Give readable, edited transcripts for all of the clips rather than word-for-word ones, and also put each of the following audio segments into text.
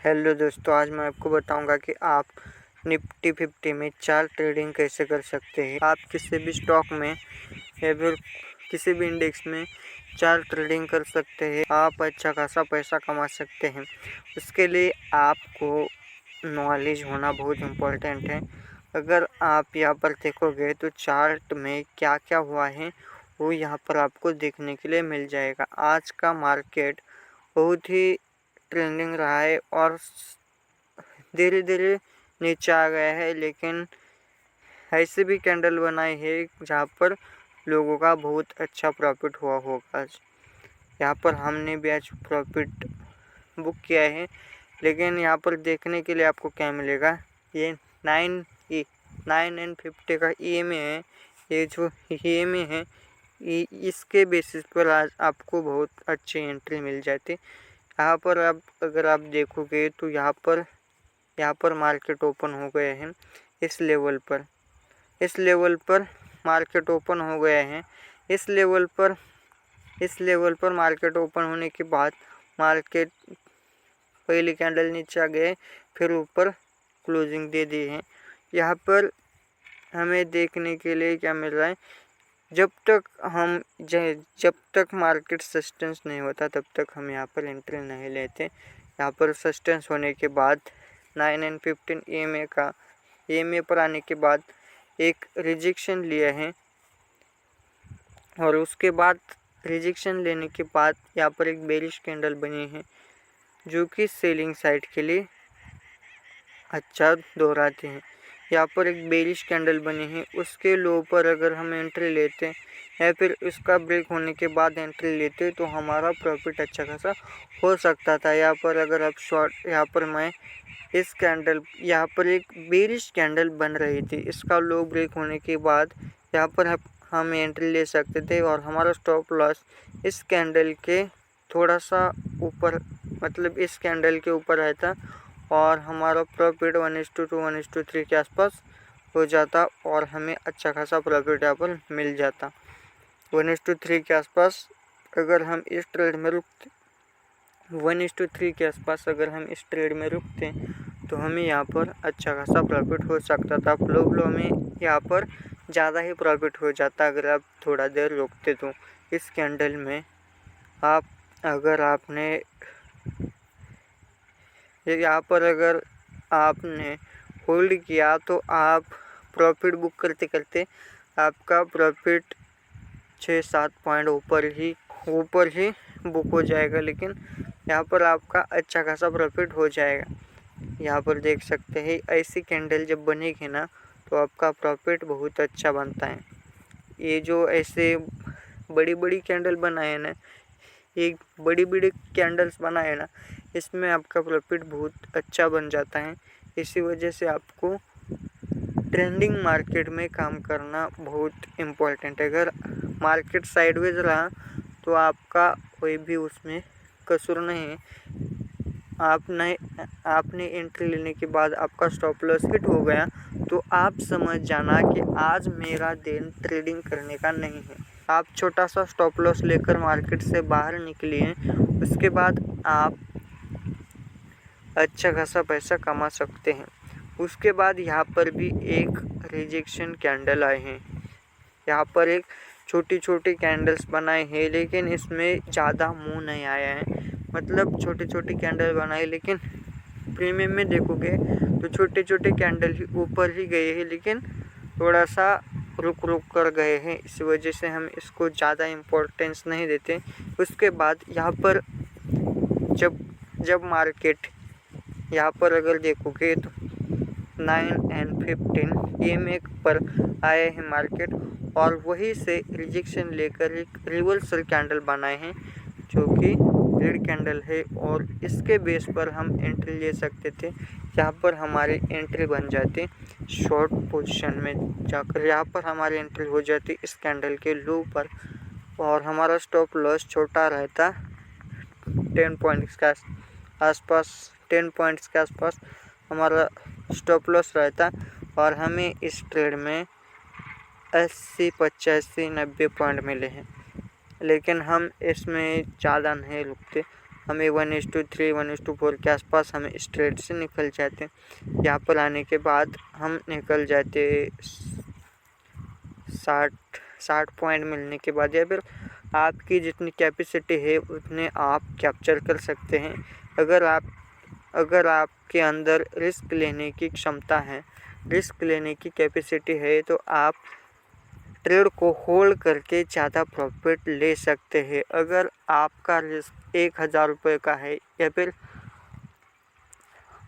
Hello दोस्तों, आज मैं आपको बताऊंगा कि आप निफ्टी 50 में चार्ट ट्रेडिंग कैसे कर सकते हैं। आप किसी भी स्टॉक में या फिर किसी भी इंडेक्स में चार्ट ट्रेडिंग कर सकते हैं। आप अच्छा खासा पैसा कमा सकते हैं। उसके लिए आपको नॉलेज होना बहुत इम्पोर्टेंट है। अगर आप यहाँ पर देखोगे तो चार्ट में क्या क्या हुआ है वो यहाँ पर आपको देखने के लिए मिल जाएगा। आज का मार्केट बहुत ही ट्रेंडिंग रहा है और धीरे धीरे नीचे आ गया है, लेकिन ऐसे भी कैंडल बनाए हैं जहाँ पर लोगों का बहुत अच्छा प्रॉफिट हुआ होगा। यहाँ पर हमने भी आज प्रॉफिट बुक किया है, लेकिन यहाँ पर देखने के लिए आपको क्या मिलेगा, ये 9 एंड 50 का EMA है। ये जो EMA है इसके बेसिस पर आज आपको बहुत अच्छी एंट्री मिल जाती। यहाँ पर आप अगर आप देखोगे तो यहाँ पर मार्केट ओपन हो गए हैं। इस लेवल पर मार्केट ओपन हो गए हैं। इस लेवल पर मार्केट ओपन होने के बाद मार्केट पहली कैंडल नीचे आ गए, फिर ऊपर क्लोजिंग दे दी है। यहाँ पर हमें देखने के लिए क्या मिल रहा है, जब तक मार्केट सस्टेंस नहीं होता तब तक हम यहाँ पर एंट्री नहीं लेते। यहाँ पर सस्टेंस होने के बाद 9 एंड 15 EMA पर आने के बाद एक रिजेक्शन लिया है, और उसके बाद रिजेक्शन लेने के बाद यहाँ पर एक बेरिश कैंडल बनी है जो कि सेलिंग साइड के लिए अच्छा दोहराते हैं। यहाँ पर एक बेरिश कैंडल बनी है, उसके लो पर अगर हम एंट्री लेते हैं या फिर उसका ब्रेक होने के बाद एंट्री लेते तो हमारा प्रॉफिट अच्छा खासा हो सकता था। यहाँ पर अगर आप यहाँ पर मैं इस कैंडल यहाँ पर एक बेरिश कैंडल बन रही थी, इसका लो ब्रेक होने के बाद यहाँ पर हम एंट्री ले सकते थे और हमारा स्टॉप लॉस इस कैंडल के थोड़ा सा ऊपर, मतलब इस कैंडल के ऊपर रहता और हमारा प्रॉफिट 1:2 1:3 के आसपास हो जाता और हमें अच्छा खासा प्रॉफिट यहाँ पर मिल जाता। 1:3 के आसपास अगर हम इस ट्रेड में रुकते 1:3 के आसपास अगर हम इस ट्रेड में रुकते तो हमें यहाँ पर अच्छा खासा प्रॉफिट हो सकता था। फ्लो में यहाँ पर ज़्यादा ही प्रॉफिट हो जाता अगर आप थोड़ा देर रुकते। तो इस कैंडल में अगर आपने होल्ड किया तो आप प्रॉफिट बुक करते करते आपका प्रॉफिट 6-7 पॉइंट ऊपर ही बुक हो जाएगा, लेकिन यहाँ पर आपका अच्छा खासा प्रॉफिट हो जाएगा। यहाँ पर देख सकते हैं ऐसी कैंडल जब बनेगी ना तो आपका प्रॉफिट बहुत अच्छा बनता है। ये जो ऐसे बड़ी कैंडल बनाए ना, एक बड़ी कैंडल्स बनाए ना, इसमें आपका प्रॉफिट बहुत अच्छा बन जाता है। इसी वजह से आपको ट्रेंडिंग मार्केट में काम करना बहुत इम्पोर्टेंट है। अगर मार्केट साइडवेज रहा तो आपका कोई भी उसमें कसूर नहीं है। आपने एंट्री लेने के बाद आपका स्टॉप लॉस हिट हो गया तो आप समझ जाना कि आज मेरा दिन ट्रेडिंग करने का नहीं है। आप छोटा सा स्टॉप लॉस लेकर मार्केट से बाहर निकलिए, उसके बाद आप अच्छा खासा पैसा कमा सकते हैं। उसके बाद यहाँ पर भी एक रिजेक्शन कैंडल आए हैं। यहाँ पर एक छोटी कैंडल्स बनाए हैं, लेकिन इसमें ज़्यादा मुंह नहीं आया है। मतलब छोटी कैंडल बनाए, लेकिन प्रीमियम में देखोगे तो छोटे कैंडल ही ऊपर ही गए हैं, लेकिन थोड़ा सा रुक कर गए हैं। इस वजह से हम इसको ज़्यादा इम्पोर्टेंस नहीं देते। उसके बाद यहाँ पर जब मार्केट यहाँ पर अगर देखोगे तो 9 एंड 15 EMA पर आए हैं मार्केट, और वहीं से रिजेक्शन लेकर एक रिवर्सल कैंडल बनाए हैं जो कि रेड कैंडल है, और इसके बेस पर हम एंट्री ले सकते थे। यहाँ पर हमारी एंट्री बन जाती शॉर्ट पोजीशन में जाकर, यहाँ पर हमारी एंट्री हो जाती इस कैंडल के लो पर, और हमारा स्टॉप लॉस छोटा रहता 10 पॉइंट्स के आसपास हमारा स्टॉप लॉस रहता, और हमें इस ट्रेड में 80 85 90 पॉइंट मिले हैं। लेकिन हम इसमें ज़्यादा नहीं रुकते, हमें 1:3 1:4 के आसपास हमें इस ट्रेड से निकल जाते हैं। यहाँ पर आने के बाद हम निकल जाते 60 पॉइंट मिलने के बाद, या फिर आपकी जितनी कैपेसिटी है उतने आप कैप्चर कर सकते हैं। अगर आपके अंदर रिस्क लेने की क्षमता है, रिस्क लेने की कैपेसिटी है, तो आप ट्रेड को होल्ड करके ज़्यादा प्रॉफिट ले सकते हैं। अगर आपका रिस्क 1000 रुपये का है, या फिर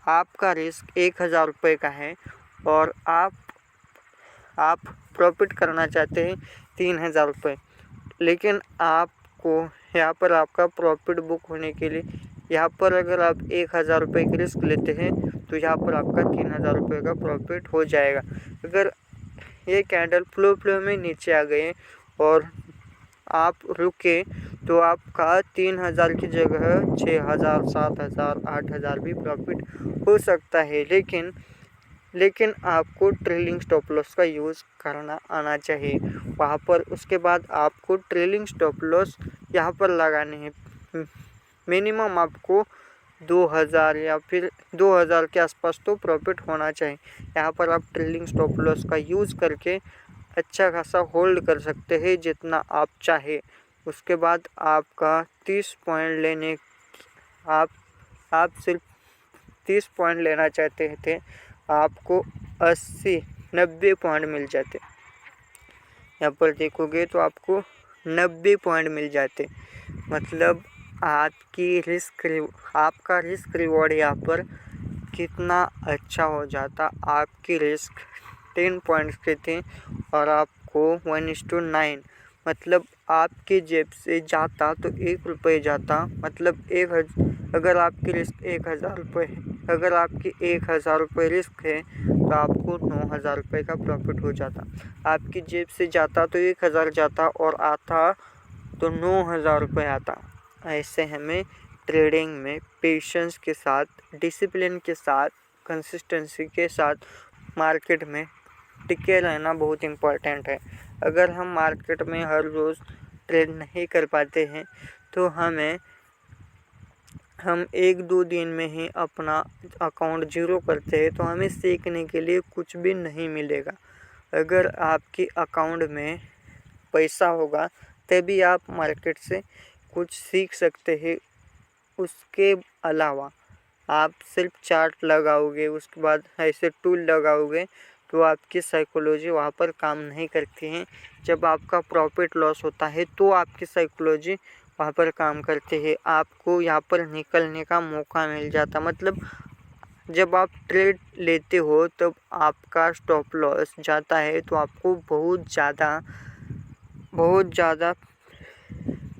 आपका रिस्क 1000 रुपये का है और आप प्रॉफिट करना चाहते हैं 3000 रुपये, लेकिन आपको यहाँ पर आपका प्रॉफिट बुक होने के लिए यहाँ पर अगर आप 1000 रुपये की रिस्क लेते हैं तो यहाँ पर आपका 3000 रुपये का प्रॉफिट हो जाएगा। अगर ये कैंडल फ्लो में नीचे आ गए और आप रुके तो आपका 3000 की जगह 6000 7000 8000 भी प्रॉफिट हो सकता है। लेकिन आपको ट्रेलिंग स्टॉप लॉस का यूज़ करना आना चाहिए वहाँ पर। उसके बाद आपको ट्रेलिंग स्टॉप लॉस यहाँ पर लगाने हैं। मिनिमम आपको 2000 या फिर 2000 के आसपास तो प्रॉफिट होना चाहिए। यहाँ पर आप ट्रेलिंग स्टॉप लॉस का यूज़ करके अच्छा खासा होल्ड कर सकते हैं जितना आप चाहे। उसके बाद आपका 30 पॉइंट लेने आप सिर्फ 30 पॉइंट लेना चाहते थे, आपको 80-90 पॉइंट मिल जाते। यहाँ पर देखोगे तो आपको 90 पॉइंट मिल जाते। मतलब आपका रिस्क रिवॉर्ड यहाँ पर कितना अच्छा हो जाता। आपकी रिस्क 10 पॉइंट्स के थे और आपको 1:9, मतलब आपके जेब से जाता तो 1 रुपये जाता। मतलब अगर आपकी रिस्क 1000 रुपये है, अगर आपकी 1000 रुपये रिस्क है तो आपको 9000 रुपये का प्रॉफिट हो जाता। आपकी जेब से जाता तो 1000 जाता और आता तो 9000 रुपये आता। ऐसे हमें ट्रेडिंग में पेशेंस के साथ, डिसिप्लिन के साथ, कंसिस्टेंसी के साथ मार्केट में टिके रहना बहुत इम्पोर्टेंट है। अगर हम मार्केट में हर रोज़ ट्रेड नहीं कर पाते हैं तो हम 1-2 दिन में ही अपना अकाउंट ज़ीरो करते हैं तो हमें सीखने के लिए कुछ भी नहीं मिलेगा। अगर आपके अकाउंट में पैसा होगा तभी आप मार्केट से कुछ सीख सकते हैं। उसके अलावा आप सिर्फ चार्ट लगाओगे, उसके बाद ऐसे टूल लगाओगे तो आपकी साइकोलॉजी वहाँ पर काम नहीं करती है। जब आपका प्रॉफिट लॉस होता है तो आपकी साइकोलॉजी वहाँ पर काम करती है, आपको यहाँ पर निकलने का मौका मिल जाता। मतलब जब आप ट्रेड लेते हो तब आपका स्टॉप लॉस जाता है तो आपको बहुत ज़्यादा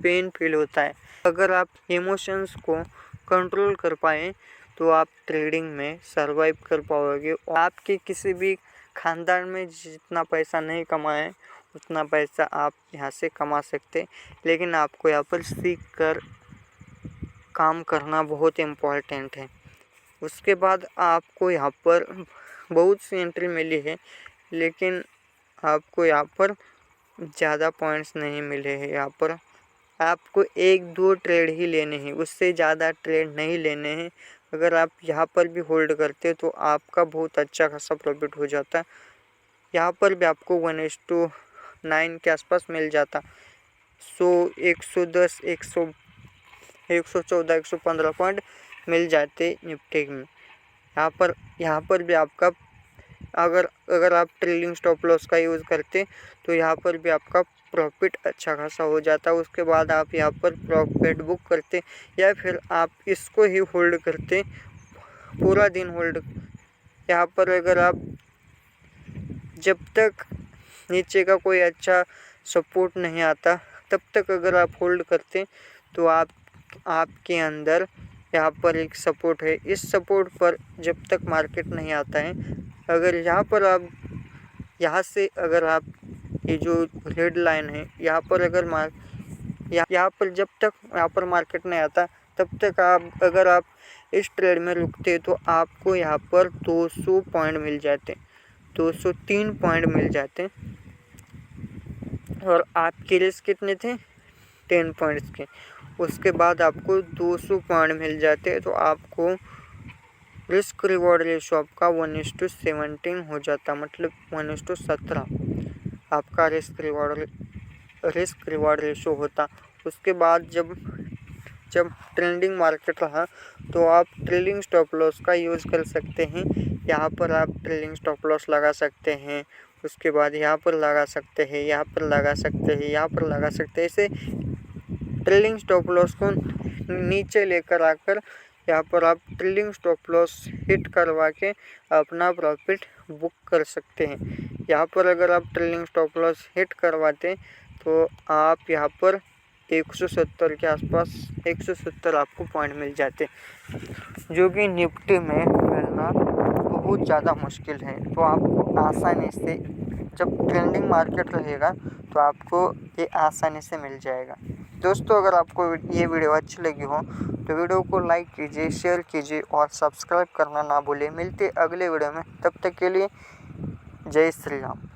पेन फील होता है। अगर आप इमोशंस को कंट्रोल कर पाएँ तो आप ट्रेडिंग में सरवाइव कर पाओगे। आपके किसी भी खानदान में जितना पैसा नहीं कमाए उतना पैसा आप यहाँ से कमा सकते, लेकिन आपको यहाँ पर सीख कर काम करना बहुत इम्पोर्टेंट है। उसके बाद आपको यहाँ पर बहुत सी एंट्री मिली है, लेकिन आपको यहाँ पर ज़्यादा पॉइंट्स नहीं मिले हैं। यहाँ पर आपको 1-2 ट्रेड ही लेने हैं, उससे ज़्यादा ट्रेड नहीं लेने हैं। अगर आप यहाँ पर भी होल्ड करते तो आपका बहुत अच्छा खासा प्रॉफिट हो जाता। यहाँ पर भी आपको 1:9 के आसपास मिल जाता। 110 114 115 पॉइंट मिल जाते निफ्टी में। यहाँ पर भी आपका अगर आप ट्रेलिंग स्टॉप लॉस का यूज़ करते तो यहाँ पर भी आपका प्रॉफिट अच्छा खासा हो जाता। उसके बाद आप यहाँ पर प्रॉफिट बुक करते या फिर आप इसको ही होल्ड करते, पूरा दिन होल्ड। यहाँ पर अगर आप जब तक नीचे का कोई अच्छा सपोर्ट नहीं आता तब तक अगर आप होल्ड करते तो आपके अंदर यहाँ पर एक सपोर्ट है। इस सपोर्ट पर जब तक मार्केट नहीं आता है, अगर यहाँ पर आप यहाँ से अगर आप ये जो रेड लाइन है यहाँ पर यहाँ पर जब तक यहाँ पर मार्केट नहीं आता तब तक अगर आप इस ट्रेड में रुकते तो आपको यहाँ पर 200 पॉइंट मिल जाते, 203 पॉइंट मिल जाते और आपके रिस्क कितने थे 10 पॉइंट्स के। उसके बाद आपको 200 पॉइंट मिल जाते हैं। तो आपको रिस्क रिवॉर्ड रेशो आपका 1:17 हो जाता, मतलब 1:17 आपका रिस्क रिवॉर्ड रेशो होता। उसके बाद जब ट्रेंडिंग मार्केट रहा तो आप ट्रेलिंग स्टॉप लॉस का यूज़ कर सकते हैं। यहाँ पर आप ट्रेलिंग स्टॉप लॉस लगा सकते हैं, उसके बाद यहाँ पर लगा सकते हैं, यहाँ पर लगा सकते हैं, यहाँ पर लगा सकते हैं। ऐसे ट्रेलिंग स्टॉप लॉस को नीचे लेकर आकर यहाँ पर आप ट्रेलिंग स्टॉप लॉस हिट करवा के अपना प्रॉफिट बुक कर सकते हैं। यहाँ पर अगर आप ट्रेलिंग स्टॉप लॉस हिट करवाते तो आप यहाँ पर 170 के आसपास 170 आपको पॉइंट मिल जाते, जो कि निफ्टी में मिलना बहुत ज़्यादा मुश्किल है। तो आपको आसानी से जब ट्रेंडिंग मार्केट रहेगा तो आपको ये आसानी से मिल जाएगा। दोस्तों, अगर आपको ये वीडियो अच्छी लगी हो तो वीडियो को लाइक कीजिए, शेयर कीजिए और सब्सक्राइब करना ना भूलें। मिलते अगले वीडियो में, तब तक के लिए जय श्री राम।